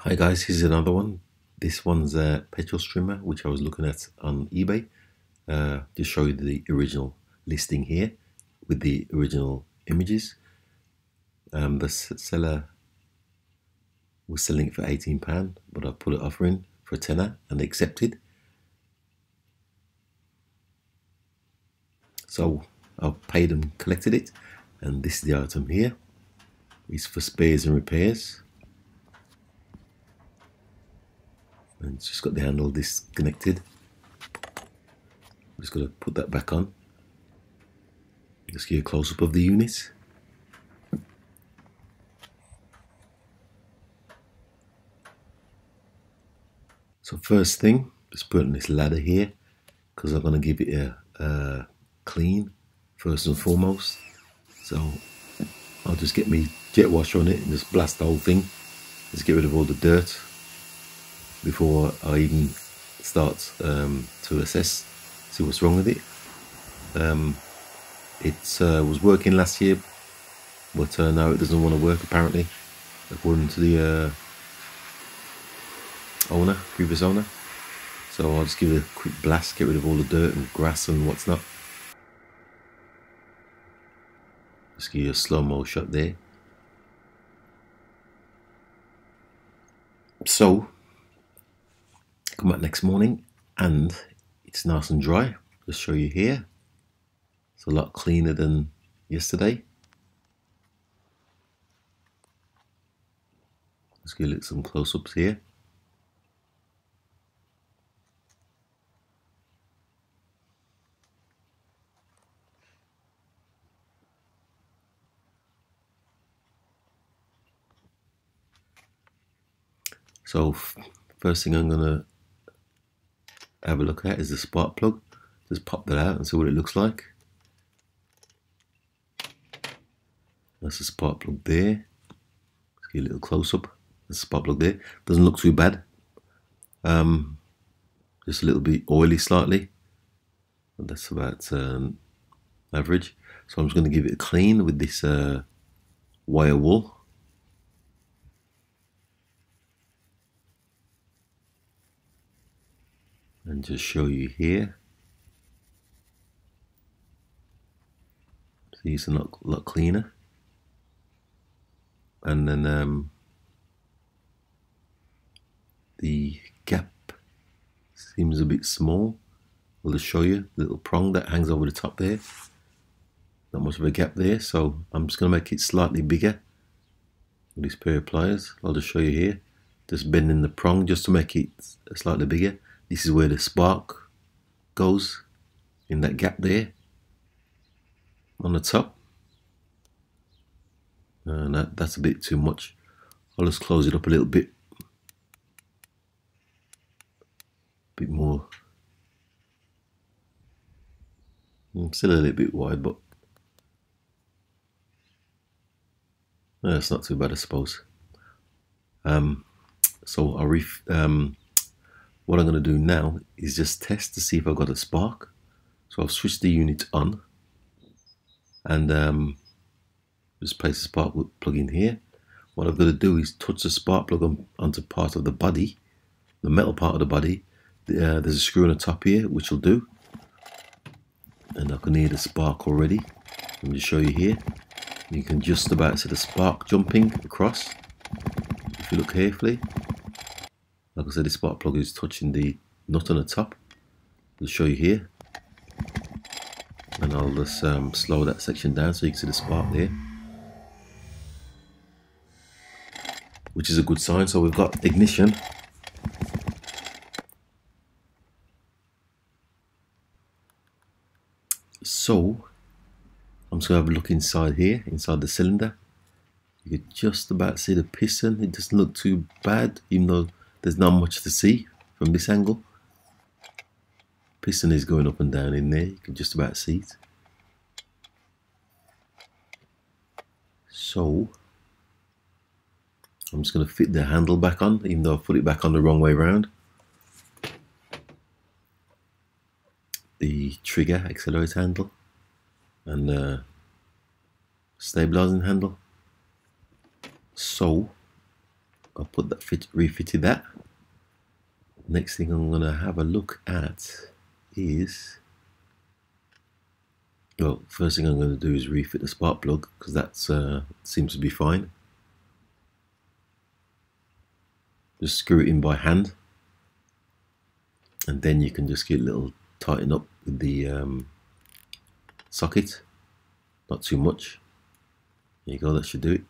Hi guys, here's another one. This one's a petrol strimmer which I was looking at on eBay. To show you the original listing here with the original images. The seller was selling it for £18, but I put it offering for a tenner and they accepted. So I've paid and collected it, and this is the item here. It's for spares and repairs. And it's just got the handle disconnected. I'm just going to put that back on. Just give you a close-up of the unit. So first thing, just put on this ladder here, because I'm going to give it a clean first and foremost. So I'll just get me jet wash on it and just blast the whole thing. Just get rid of all the dirt before I even start to assess, see what's wrong with it. It was working last year, but now it doesn't want to work apparently, according to the previous owner. So I'll just give it a quick blast, get rid of all the dirt and grass and what's not. Just give you a slow-mo shot there. So come back next morning and it's nice and dry. Just show you here. It's a lot cleaner than yesterday. Let's give it some close-ups here. So first thing I'm gonna have a look at is the spark plug. Just pop that out and see what it looks like. That's the spark plug there. Let's get a little close up. The spark plug there. Doesn't look too bad. Just a little bit oily slightly. But that's about average. So I'm just going to give it a clean with this wire wool. And just show you here. See, it's a lot cleaner. And then the gap seems a bit small. I'll just show you the little prong that hangs over the top there. Not much of a gap there, so I'm just going to make it slightly bigger with this pair of pliers. I'll just show you here. Just bending the prong just to make it slightly bigger. This is where the spark goes, in that gap there on the top. And that's a bit too much. I'll just close it up a little bit. Bit more. Still a little bit wide, but it's not too bad, I suppose. So what I'm going to do now is just test to see if I've got a spark. So I've switched the unit on and just place the spark plug in here. What I've got to do is touch the spark plug onto part of the body, the metal part of the body. There's a screw on the top here, which will do. And I can hear the spark already. Let me just show you here. You can just about see the spark jumping across if you look carefully. Like I said, the spark plug is touching the nut on the top. I'll show you here. And I'll just slow that section down so you can see the spark there. Which is a good sign. So we've got ignition. So I'm just going to have a look inside here, inside the cylinder. You can just about see the piston. It doesn't look too bad, even though there's not much to see from this angle. Piston is going up and down in there. You can just about see it. So I'm just going to fit the handle back on, even though I put it back on the wrong way around. The trigger accelerator handle and stabilizing handle. So I'll put that refitted that. Next thing I'm going to have a look at is, well, first thing I'm going to do is refit the spark plug, because that seems to be fine. Just screw it in by hand, and then you can just get a little tighten up with the socket, not too much. There you go, that should do it.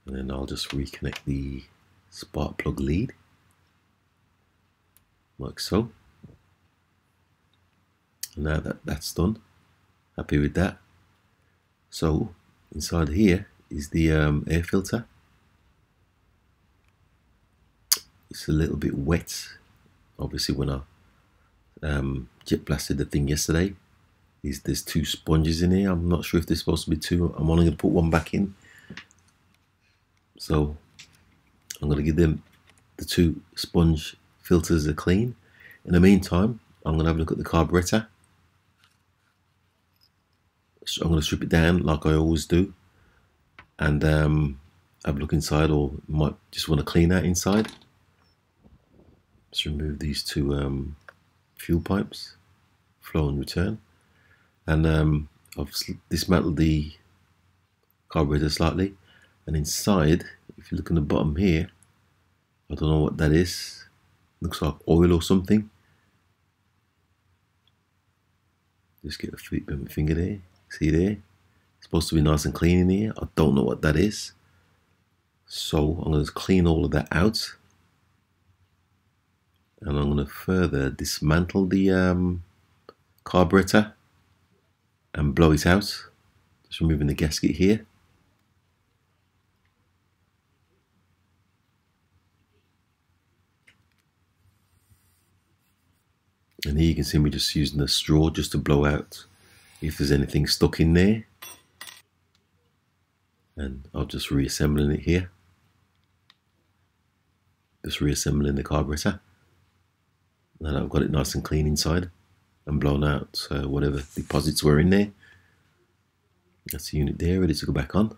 And then I'll just reconnect the spark plug lead, like so. And now that's done, happy with that. So inside here is the air filter. It's a little bit wet, obviously, when I jet blasted the thing yesterday. There's 2 sponges in here. I'm not sure if there's supposed to be 2. I'm only going to put 1 back in. So I'm going to give them the 2 sponge filters a clean. In the meantime, I'm going to have a look at the carburetor. So I'm going to strip it down like I always do, and have a look inside, or might just want to clean out inside. Let's remove these 2 fuel pipes, flow and return. And I've dismantled the carburetor slightly, and inside, if you look in the bottom here, I don't know what that is. Looks like oil or something. Just get a finger there. See there? It's supposed to be nice and clean in here. I don't know what that is. So I'm going to clean all of that out, and I'm going to further dismantle the carburetor and blow it out. Just removing the gasket here. And here you can see me just using a straw just to blow out if there's anything stuck in there. And I'll just reassembling it here. Just reassembling the carburetor. Now I've got it nice and clean inside and blown out whatever deposits were in there. That's the unit there, ready to go back on.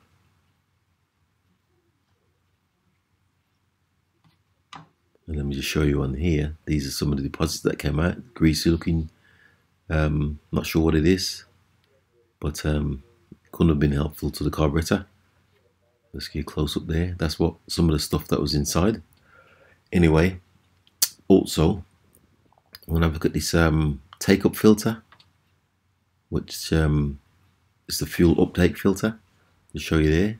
And let me just show you on here. These are some of the deposits that came out. Greasy looking. Not sure what it is, but couldn't have been helpful to the carburetor. Let's get close up there. That's what some of the stuff that was inside. Anyway, also, I want to have a look at this take-up filter, which is the fuel uptake filter. I'll show you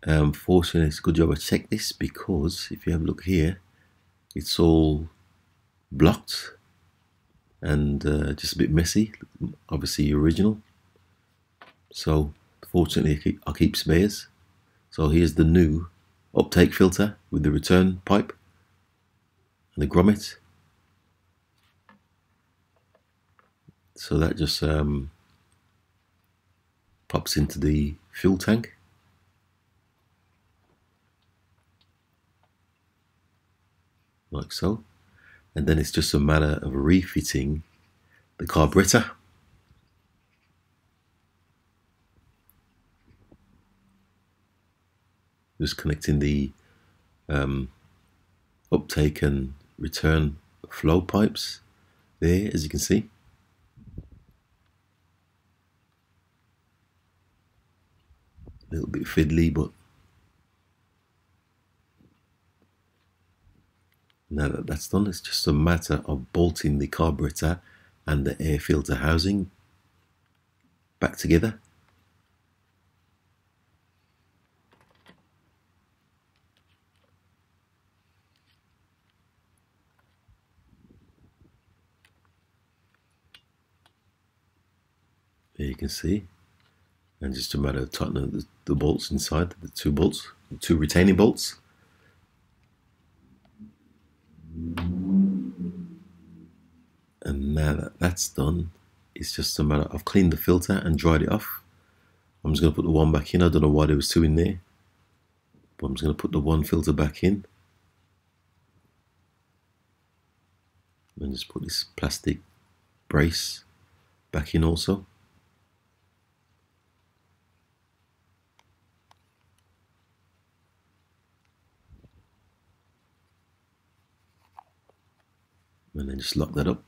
there. Fortunately, it's a good job I checked this, because if you have a look here, it's all blocked and just a bit messy. Obviously original. So fortunately, I keep spares. So here's the new uptake filter with the return pipe and the grommet. So that just pops into the fuel tank. Like so. And then it's just a matter of refitting the carburetor. Just connecting the uptake and return flow pipes there, as you can see. A little bit fiddly, but now that that's done, it's just a matter of bolting the carburetor and the air filter housing back together. There you can see, and just a matter of tightening the bolts inside, the 2 bolts, the 2 retaining bolts. And now that that's done, it's just a matter of cleaning the filter and dried it off. I'm just going to put the 1 back in. I don't know why there was 2 in there, but I'm just going to put the 1 filter back in, and just put this plastic brace back in also. and then just lock that up.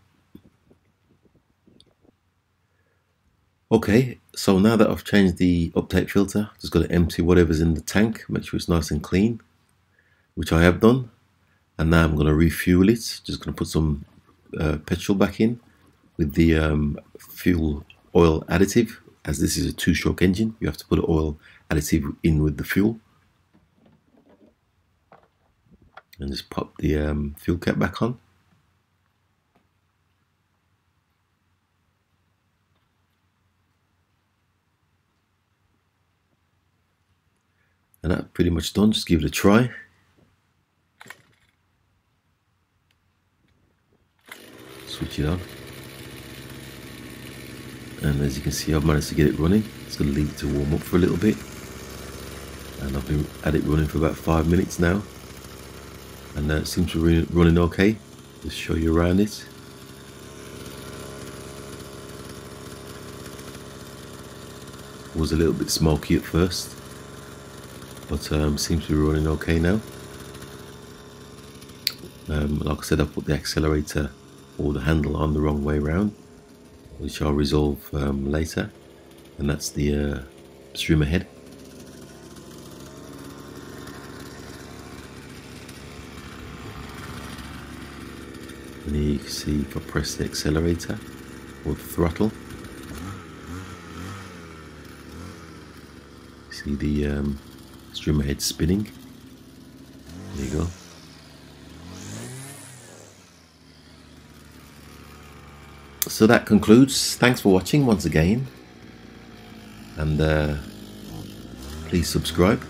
Okay, so now that I've changed the uptake filter, just got to empty whatever's in the tank, make sure it's nice and clean, which I have done. And now I'm going to refuel it. Just going to put some petrol back in with the fuel oil additive. As this is a two-stroke engine, you have to put an oil additive in with the fuel. And just pop the fuel cap back on. And that's pretty much done. Just give it a try. Switch it on. And as you can see, I've managed to get it running. It's going to leave it to warm up for a little bit. And I've been at it running for about 5 minutes now. And it seems to be running okay. Just show you around it. It was a little bit smoky at first, but seems to be running okay now. Like I said, I put the accelerator or the handle on the wrong way around, which I'll resolve later, and that's the strimmer head. And here you can see if I press the accelerator or the throttle, see the strimmer head spinning. There you go. So that concludes. Thanks for watching once again, and please subscribe.